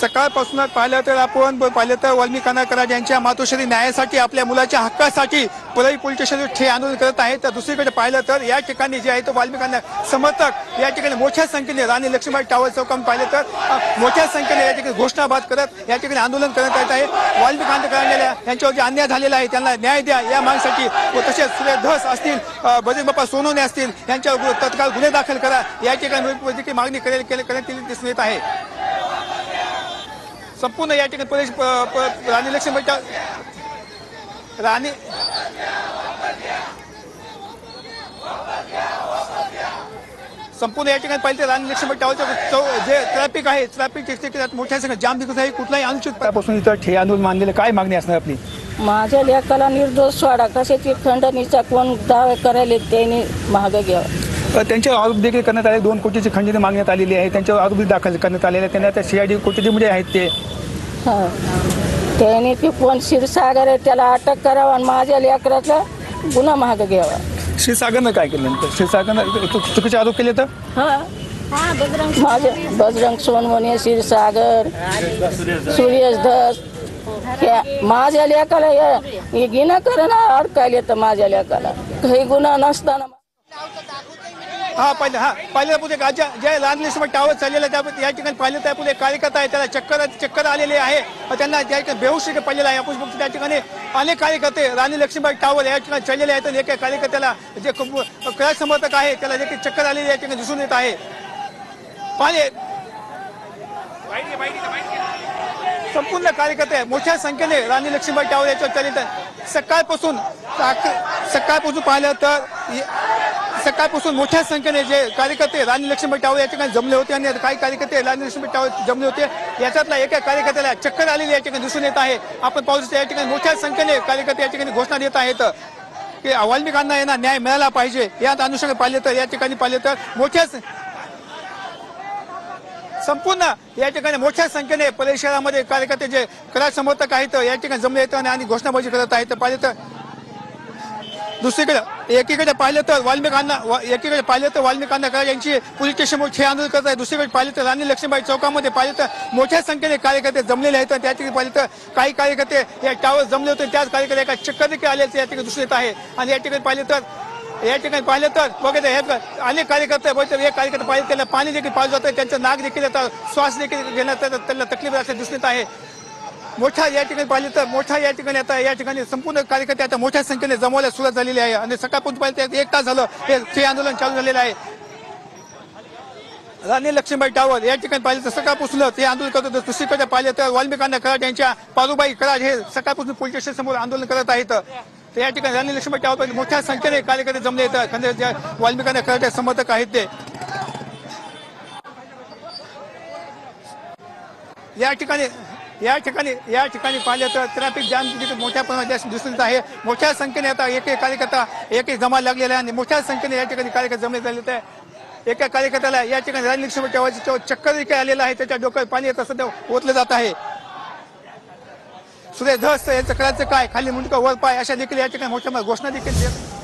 सकाळपासूनच पाहिलं तर वाल्मिकी कराड यांच्या मातोश्री न्यायासाठी आपल्या मुलाच्या हक्कासाठी परळी पोलीस स्टेशनवर ठे आंदोलन करत आहेत। तर दुसरीकडे पाहिलं तर या ठिकाणी जे आहे तो वाल्मिकी समर्थक या ठिकाणी मोठ्या संख्येने राणी लक्ष्मीबाई टावर चौकात पाहिलं तर मोठ्या संख्येने या ठिकाणी घोषणाबाद करत या ठिकाणी आंदोलन करण्यात येत आहे। वाल्मिकी कराड यांच्यावर जे अन्याय झालेला आहे त्यांना न्याय द्या या मागणीसाठी व तसेच सुरेश धस असतील, बजरंग बाप्पा सोनवणे असतील यांच्यावर तत्काळ गुन्हे दाखल करा या ठिकाणी मागणी करण्यात दिसून येत आहे। संपूर्ण या ठिकाणी पोलीस राणी लक्ष्मीबाई संपूर्ण या ठिकाणी पाहिजे राणी लक्ष्मीबाई टावरचं जे ट्रॅफिक आहे ट्रॅफिक मोठ्या संख्येत जाम दिसत आहे। कुठलाही अनुचितपासून इथं ठे आंदोलन मानलेलं काय मागणी असणार आपली? माझ्या लेकाला निर्दोष सोडा, कशाची खंडणीचा कोण दावे करायले त्यांनी मागे घ्यावा। त्यांच्यावर आरोप देखील करण्यात आले, 2 कोटीची खंडणी मागण्यात आलेली आहे, त्यांच्यावर आरोप दाखल करण्यात आलेले आहे। त्यांना त्या CID कोठडीमध्ये आहेत ते त्यांनी ते कोण क्षीरसागर आहे त्याला अटक करावा आणि माझ्या लेकराचा गुन्हा मागे घ्यावा। क्षीरसागरनं काय केलं? क्षीरसागरनं चुकीचे आरोप केले तर माझे बजरंग सोनवणे, क्षीरसागर, सुरेश धस माझ्या लेकाला गुन्हा करणं अडकायले तर माझ्या लेकाला काही गुन्हा नसताना पहिल्या ज्या राणी लक्ष्मीबाई टावर चाललेला या ठिकाणी पाहिलं त्या पुढे कार्यकर्ता आहे त्याला चक्कर आलेले आहे, त्यांना त्या ठिकाणी बेहोश पडलेला आहे। आपण बघतो त्या ठिकाणी अनेक कार्यकर्ते राणी लक्ष्मीबाई टावर या ठिकाणी चाललेले आहेत। एका कार्यकर्त्याला जे कळा समर्थक आहे त्याला देखील चक्कर आलेली या ठिकाणी दिसून येत आहे। संपूर्ण कार्यकर्ते मोठ्या संख्येने राणी लक्ष्मीबाई टावर याच्यावर चालले सकाळपासून पाहिलं तर सकाळपासून मोठ्या संख्येने जे कार्यकर्ते राणी लक्ष्मीबाई टावर या ठिकाणी जमले होते आणि काही कार्यकर्ते राणी लक्ष्मीबाई टावर जमले होते। याच्यातला एका कार्यकर्त्याला चक्कर आलेली या ठिकाणी दिसून येत आहे। आपण पाहू शकतो या ठिकाणी मोठ्या संख्येने कार्यकर्ते या ठिकाणी घोषणा देत आहेत की वाल्मिकांना यांना न्याय मिळाला पाहिजे। यात अनुषंगाने पाहिले तर या ठिकाणी पाहिले तर संपूर्ण या ठिकाणी मोठ्या संख्येने परळी शहरामध्ये कार्यकर्ते जे करा समर्थक आहेत या ठिकाणी जमले आहेत आणि घोषणाबाजी करत आहेत। पाहिले तर दुसरीकडे एकीकडे पाहिलं तर वाल्मिकी कराड यांची पोलीस स्टेशनवर ठे आंदोलन करत आहे। दुसरीकडे पाहिलं तर राणी लक्ष्मीबाई चौकामध्ये पाहिलं तर मोठ्या संख्येने कार्यकर्ते जमलेले आहेत। त्या ठिकाणी पाहिलं तर काही कार्यकर्ते या टावर जमले होते, त्याच कार्यकर्ते एका चक्कर देखील आल्याचे या ठिकाणी दिसून येत आहे। आणि या ठिकाणी पाहिलं तर बघा हे अनेक कार्यकर्ते एक कार्यकर्ते पाहिजे त्याला पाणी देखील पाजलं जातं, त्यांचं नाक देखील येतं, श्वास देखील घेण्यात त्याला तकलीफ असं दिसून येत आहे। मोठ्या या ठिकाणी पाहिलं तर या ठिकाणी आता या ठिकाणी संपूर्ण कार्यकर्ते आता मोठ्या संख्येने जमवायला सुरुवात झालेली आहे आणि सकाळपासून पाहिलं तर 1 तास झालं हे आंदोलन चालू झालेलं आहे। राणी लक्ष्मीबाई टावर या ठिकाणी पाहिलं तर सकाळपासून ते आंदोलन करत होते। दुसरीकडे पाहिलं तर वाल्मिकी कराड यांच्या पारुबाई कराड हे सकाळपासून पोलीस स्टेशन समोर आंदोलन करत आहेत। तर या ठिकाणी राणी लक्ष्मीबाई टावर मोठ्या संख्येने कार्यकर्ते जमले आहेत, वाल्मिकी कराड समर्थक आहेत ते या ठिकाणी पाहिलं तर ट्रॅफिक जाम मोठ्या प्रमाणात दिसून येत आहे। मोठ्या संख्येने आता एक कार्यकर्ता जमा लागलेला आहे आणि मोठ्या संख्येने या ठिकाणी कार्यकर्ते जमले झाले आहेत। एका कार्यकर्त्याला या ठिकाणी राणी लक्ष्मीबाई टावरची चक्कर देखील आलेला आहे, त्याच्या डोक्यात पाणी आता सध्या ओतलं जात आहे। सुरेश धस यांचं करायचं काय, खाली मुंडकं वर पाय अशा देखील या ठिकाणी मोठ्या घोषणा देखील।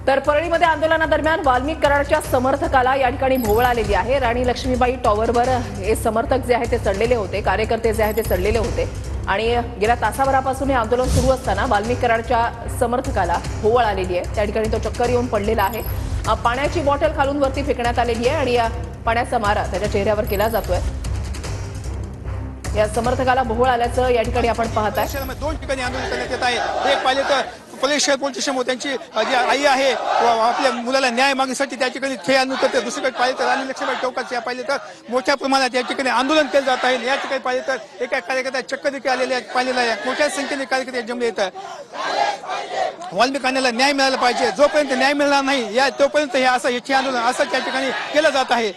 तर परळीमध्ये आंदोलनादरम्यान वाल्मिकी कराडच्या समर्थकाला या ठिकाणी भोवळ आलेली आहे। राणी लक्ष्मीबाई टॉवरवर हे समर्थक जे आहे ते चढलेले होते, कार्यकर्ते जे आहे ते चढलेले होते आणि गेल्या तासाभरापासून हे आंदोलन सुरू असताना वाल्मिकी कराडच्या समर्थकाला भोवळ आलेली आहे। त्या ठिकाणी तो चक्कर येऊन पडलेला आहे, पाण्याची बॉटल खालून वरती फेकण्यात आलेली आहे आणि या पाण्याचा मारा त्याच्या चेहऱ्यावर केला जातोय। या समर्थकाला भोवळ आल्याचं या ठिकाणी आपण पाहताय। 2 ठिकाणी आंदोलन करण्यात येत आहे। एक पाहिलं तर पोलीस स्टेशन त्यांची जी आई आहे आपल्या मुलाला न्याय मागण्यासाठी त्या ठिकाणी ठे आंदोलन करते। दुसरीकडे पाहिलं तर राणी लक्ष्मीबाई चौकात पाहिलं तर मोठ्या प्रमाणात या ठिकाणी आंदोलन केलं जात आहे। या ठिकाणी पाहिलं तर एका कार्यकर्त्या चक्कर देखील आलेले पाहिलेला आहे। मोठ्या संख्येने कार्यकर्ते जमले येतात। वाल्मिकांना न्याय मिळाला पाहिजे, जोपर्यंत न्याय मिळणार नाही तोपर्यंत हे असं ठे आंदोलन असं त्या ठिकाणी केलं जात आहे।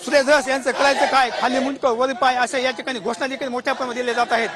सुरेश धस यांचं करायचं काय, खाली मुंडकं वर पाय अशा या ठिकाणी घोषणा देखील मोठ्या प्रमाणात दिल्या जात आहेत।